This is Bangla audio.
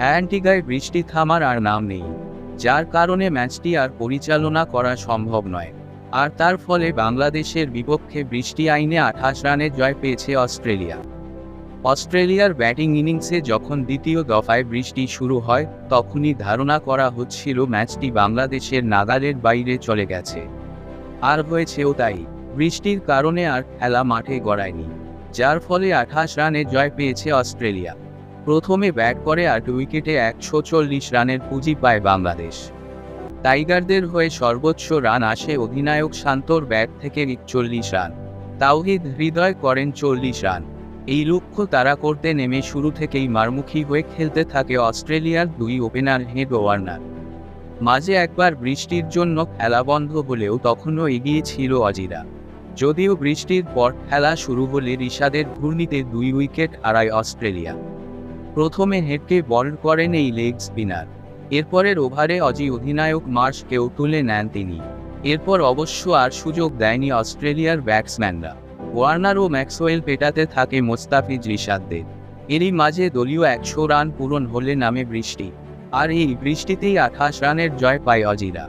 অ্যান্টিগায় বৃষ্টি থামার আর নাম নেই, যার কারণে ম্যাচটি আর পরিচালনা করা সম্ভব নয়। আর তার ফলে বাংলাদেশের বিপক্ষে বৃষ্টি আইনে 28 রানে জয় পেয়েছে অস্ট্রেলিয়া। অস্ট্রেলিয়ার ব্যাটিং ইনিংসে যখন দ্বিতীয় দফায় বৃষ্টি শুরু হয়, তখনই ধারণা করা হচ্ছিল ম্যাচটি বাংলাদেশের নাগালের বাইরে চলে গেছে। আর হয়েছেও তাই। বৃষ্টির কারণে আর খেলা মাঠে গড়ায়নি, যার ফলে 28 রানে জয় পেয়েছে অস্ট্রেলিয়া। প্রথমে ব্যাট করে 8 উইকেটে 140 রানের পুঁজি পায় বাংলাদেশ। টাইগারদের হয়ে সর্বোচ্চ রান আসে অধিনায়ক শান্তর ব্যাট থেকে 41 রান। তাওহিদ হৃদয় করেন 40 রান। এই লক্ষ্য তাড়া করতে নেমে শুরু থেকেই মারমুখী হয়ে খেলতে থাকে অস্ট্রেলিয়ার দুই ওপেনার হেড ওয়ার্নার। মাঝে একবার বৃষ্টির জন্য খেলা বন্ধ হলেও তখনও এগিয়ে ছিল অজিরা। যদিও বৃষ্টির পর খেলা শুরু হলে রিশাদের ঘূর্ণিতে 2 উইকেট হারায় অস্ট্রেলিয়া। প্রথমে হেডকে বল করেন এই লেগ স্পিনার। এরপরের ওভারে অজি অধিনায়ক মার্শকেও তুলে নেন তিনি। এরপর অবশ্য আর সুযোগ দেয়নি অস্ট্রেলিয়ার ব্যাটসম্যানরা। ওয়ার্নার ও ম্যাক্সওয়েল পেটাতে থাকে মোস্তাফিজ রিশাদদের। এরই মাঝে দলীয় 100 রান পূরণ হলে নামে বৃষ্টি। আর এই বৃষ্টিতেই 28 রানের জয় পায় অজিরা।